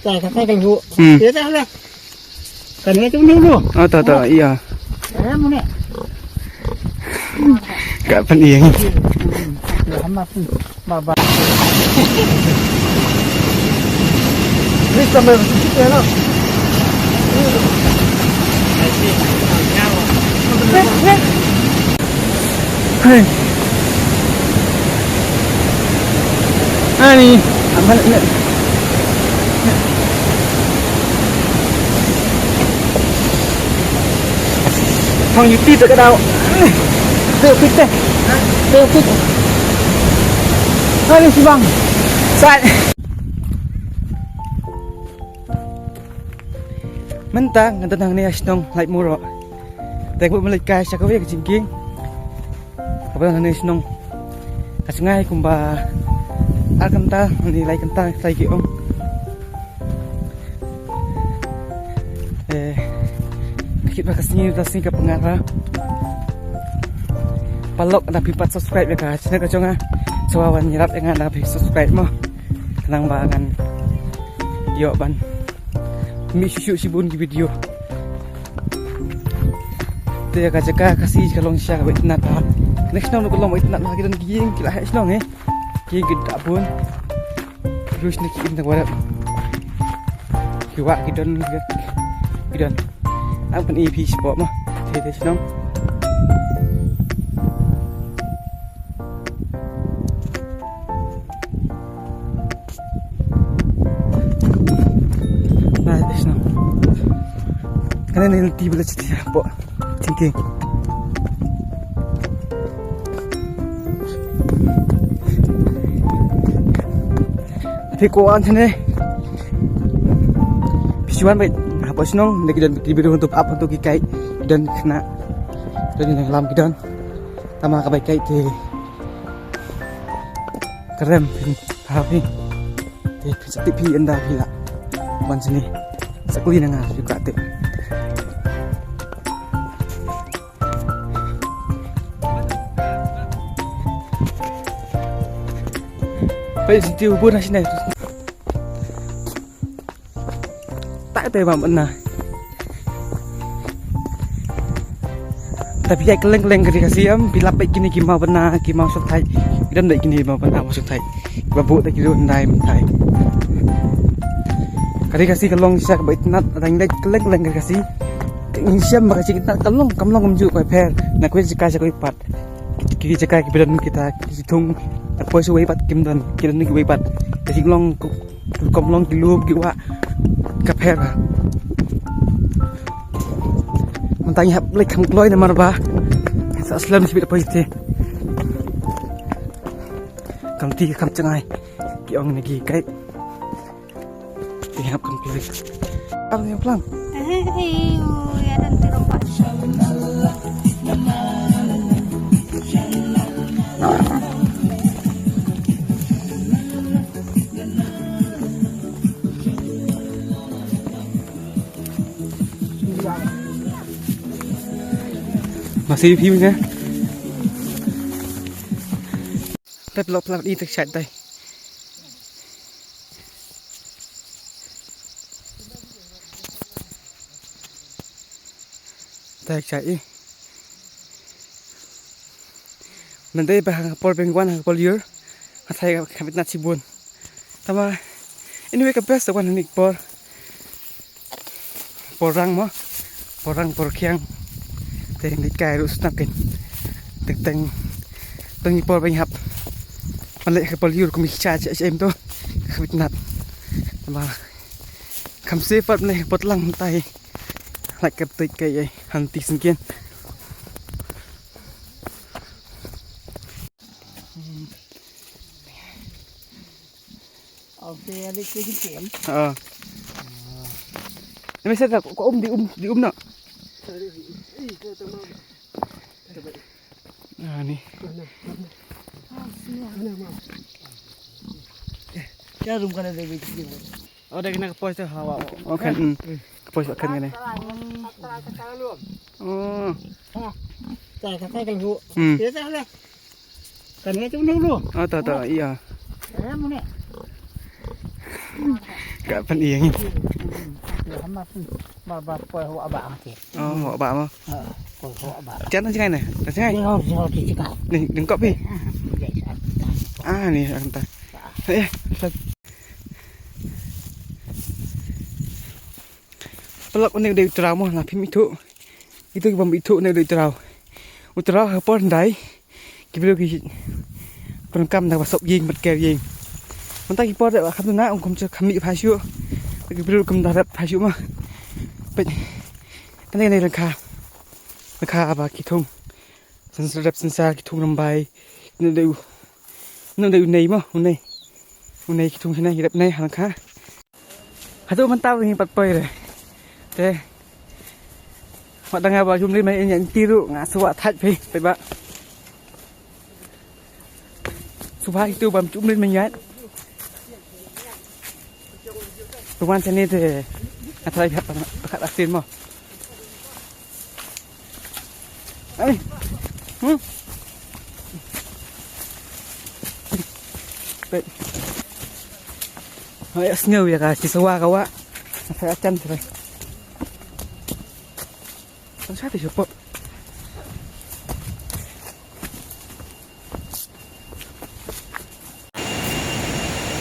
Cài cái cành vụ. Tía ra đây. Cần nghe chúng đi luôn. Iya. Đấy muốn nè. Gak penting. Bà. Đi cầm về một chút thế nào. Hey. Ani, apa nak? Thằng như tít ở cái đầu. Teo kít đây. Teo kít. Hai si bang. Sai. Mentang ngan tentang ni asnong like muro. Tengok balik kai sakawe ke jingking. Apa nang ni asnong. Kasungai kumba Alkanta ni like kanta sai ki ong. Kita kasih kasih ke pengarah. Palok ada pipat subscribe ya kak. Channel keconga. Sawawan nyerap dengan ada subscribe mo. Tenang bangan. Yo ban. Mi susu sibun di video. Dia kaca kasih kalau siapa itnat. Next time kalau mau itnat lagi dan giing kila hash long giing kita pun. Terus nak kirim tak warat. Kiwak kidon. Ang pan EP spot mo. Thế chứ không? Này, thế chứ không? Cái này là tí bữa chết thì bộ chính kinh. Thì cô ăn thế này. Pichuan vậy. Apa senang nak dan diberi untuk apa untuk ikai dan kena dan yang lam kidan tama ka kai te keren happy te setepi anda pila man sini sekuli nang juga te Pai situ pun sini tak teh mana. Tapi ya keleng-keleng kiri kasiam bila baik gini gimau benar gimau sutai dan baik gini gimau benar masuk tai babu tak kilo ndai mentai kiri kasih kelong siak baik nat rang dek keleng-keleng kiri kasih insiam makasih kita kelong kamlong kamju koi per nak kue jika saya koi pat kiri jika kiberan kita hitung apa suai pat kimdan kiran ni koi pat kasih kelong kamlong kilo kiwa kapher mentanya balik kam kloy na marba sa aslam sibit apa ite kam ti kam cengai ki ong nagi kai tihap kam kloy ang yang pelang ya dan tiropak masih view nha. Rất lộc lạc đi thực chạy đây. Đây chạy. Mình đây bahang pol penguan hang pol year. Hathai khamit na sibun. Tama anyway ka best one nik por. Porang mo. Porang por khiang. Teng di kai rus nakin teng ipol bang hap malek ke pol yur kumi cha em to khwit nat ma kham se pat ne potlang tai lak ke tik kai hanti singkian Oke, đi kiếm. Em sẽ là có đi nọ. Nih. Ya rum kana de bikin. Oh, dah kena kepois tu hawa. Oh kan. Kepois akan ni. Oh. Cài cái cành vụ. Tía ra đây. Cần nghe chúng đi luôn. Iya. Đấy muốn nè. Gak pan iya nih. Hamba pun bar poi ho abang ke. Oh, bạ mà. Poi ho abang. Chán nó thế này này, là thế này. Ni ho ki cakap. Nih, đừng copy. Nih, akan tak. Pelak ini udah terau mah, tapi itu bom itu ini udah terau. Udah apa ndai? Kita pergi perangkam dah masukยิงmặt kèoยิง. Mình ta kipot lại khám na ông không cho khám bị phá chữa. Cái video cầm đạp phá chữa mà. Vậy cái này là kha và kỹ thùng. Sensor đập sensor kỹ thùng nằm bài nó đều này mà hôm nay kỹ thùng thế này đập này hàng khá. Hãy tụi mình tao thì bật bơi rồi. Thế họ đang ngồi vào chung lên mấy nhận tiru ngã số thạch phải bạn. Số 2 itu bam chung lên mình nhát. Tuan sini tu, atau lihat dekat asin mah. Ay, baik. Hai asneu ya kasih sewa kawa. Saya acan tu. Kan saya cukup.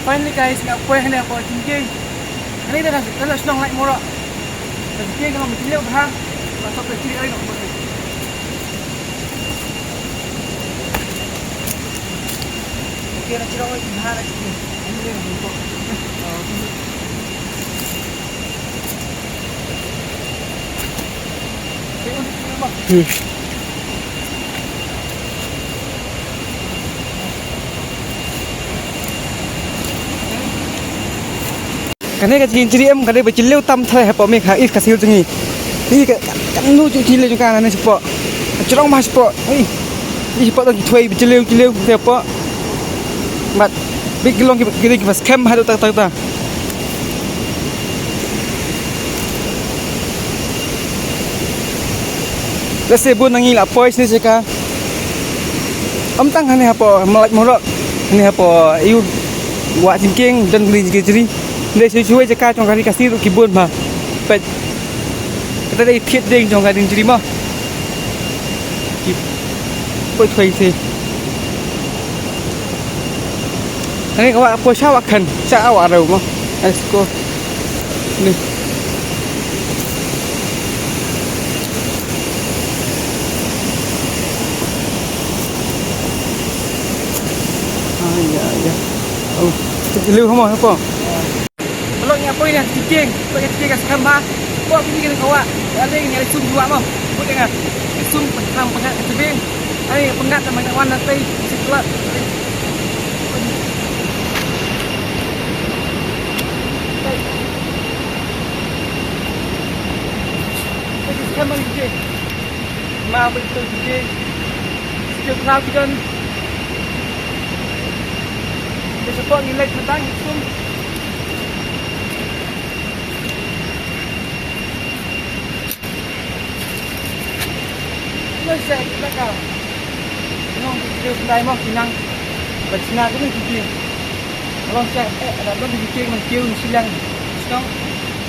Finally guys, nak puas ni apa cincin. Ini dah senang naik morak. Cincin kalau bercilih berhang, masuk ke cilik nak buat. Okey, nak cerita lagi berhang lagi. Ini dia nak buat. Cái này cái chị em cái đây phải chỉ liêu tâm thay hả bỏ mình hả ít cả siêu chừng đi cái nu chị liêu chúng ta này support chỉ long mà support đi support đang thuê chỉ liêu theo bỏ mà big long cái phải scam hay đâu ta let's say buôn nangi là poi sini seka tăng này hả bỏ mà lại morok này hả bỏ yêu quả chim kieng dan beli jadi đây sesuai jika trong kali kasih tu kibun mah, kita dah thiệt ding trong kali jadi mah, kibun thuê sih. Ini kau apa sah akan sah awak ada mah, let's go. Ni. Ya. Oh, terlihat sama apa? Kalau ni apa ini cincin, pakai cincin kat sekambar. Buat pergi dengan kawan. Ada yang ada sum dua mah. Buat dengan sum pengat ke tebing. Ada pengat sama dengan warna teh sekelat. Pakai sekambar cincin. Mau betul cincin. Sejauh kau kita sebab nilai tentang sum. Nó sẽ là cao nó kêu đây mà kỹ năng và kỹ năng cũng là kỹ nó sẽ là nó kỹ năng mình kêu xí lăng xong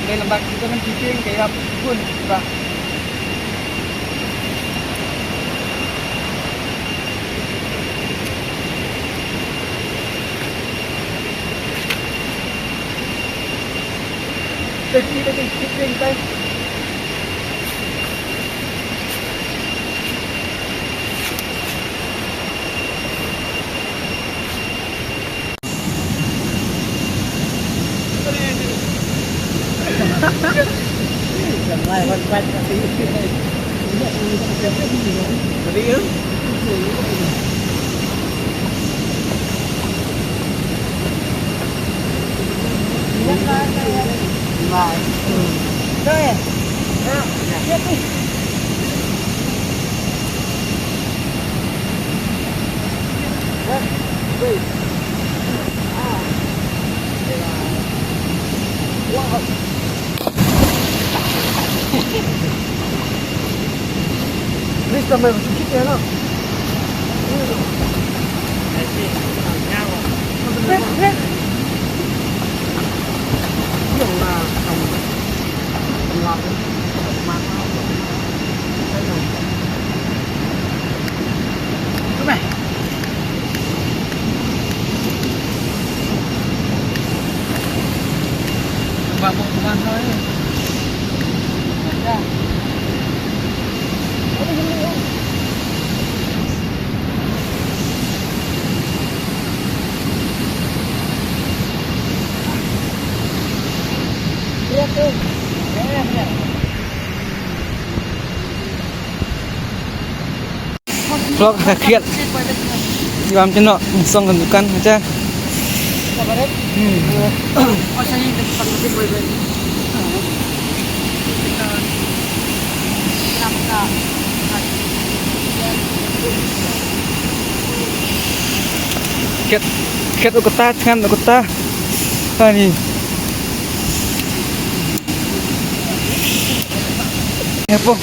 đây là bạn chúng ta kỹ năng cái gặp quân và đây kỹ năng Lai quanh tí. Đi ư? Lại. Đây. Tiếp đi. Đây. Wow. This time I'm keep it up. mabuk bukan thôi. Ya. Lihat tuh. Vlog kaget. Di dalam channel song tentukan aja. Ket uketa kan uketa. Ini. Apa?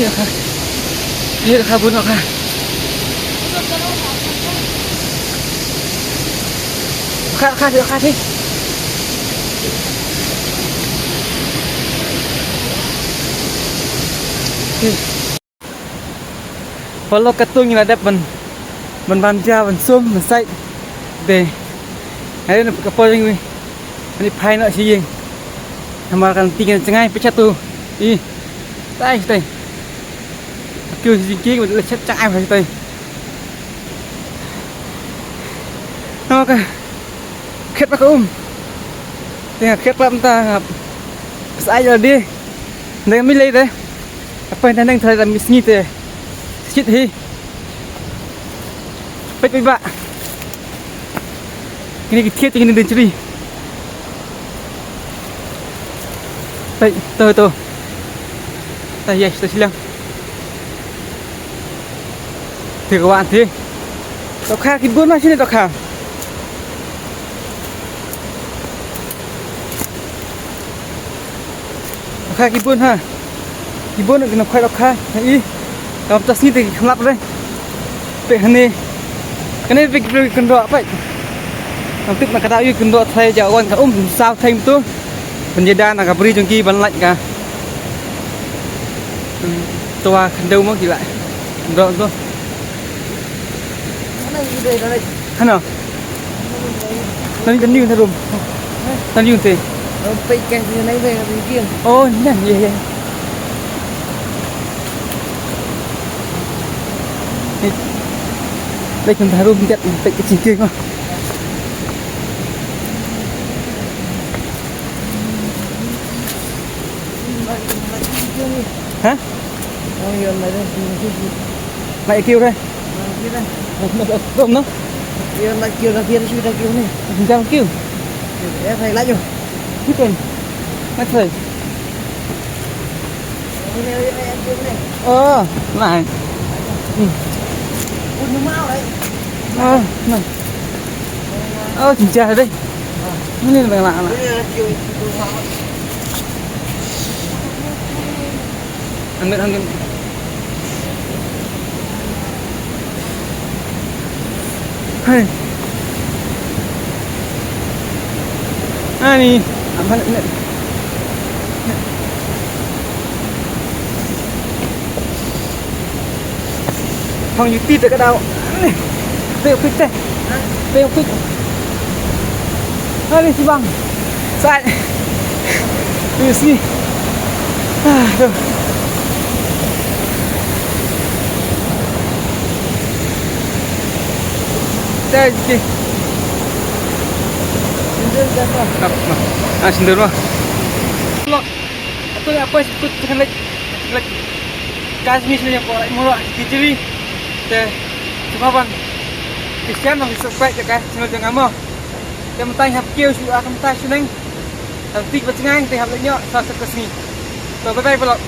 Ya kah? Ya kabun kah? Kak đi. Kalau ketung yang ada ban banja ban sum ban sai deh. Hari ni kapal yang ni pai nak sih. Hamakan tinggal cengai pecah tu. Ih, tai. Kêu gì mà chết chắc ai phải tay. Ok. Khét bác Tengah khét lắm ta. Sai giờ đi. Đây mới lấy đấy. Apa yang nang thời là miss nghi thế. Shit hi. Baik bak. Ini kita tinggal di sini. Baik, tuh. Yes, tôi silang. Thì các bạn thế. Tao kha cái buôn mà trên này tao kha. Kha cái buôn ha. Cái buôn nó khoai tao kha. Ý. Tao tas ni thì không lắp đây. Vậy này. Cái này việc cần rõ vậy. Tao tức mà cái tao yêu cần rõ thay cho con cả sao thêm tu. Penyedan agak beri jengki ban lạnh cả. Tua đâu mà kỳ lại. Rõ rồi. Hả? Nó đi như thế rồi. Nó như thế. Bị kẹt như này về bên kia. Ôi, nè gì. Đây chúng ta room nhận cái chỉ kia mà. Hả? Mày kêu đây. Không nó. Kêu là kia suy ra kêu này. Sao kêu? Em thầy lại rồi. Hết rồi. Mất rồi. Lại. Nó mau đấy. Này. Chỉnh tra đây. Nó lên bằng lạ mà. Ăn bên. Hey. Ani, apa nak? Phong như tít ở cái đầu. Teo kích đây. Teo kích. Đi chị bằng. Sai. Đi xí. Được. Đây chị. Sendiri mah. Aku apa ikut kan like kasih misalnya kalau mau kiciri teh cuma ban Christian masih sampai je kan semua jangan mau yang penting hap kêu su akan tai seneng nanti bercengang teh hap lenyok sa sekesni so bye bye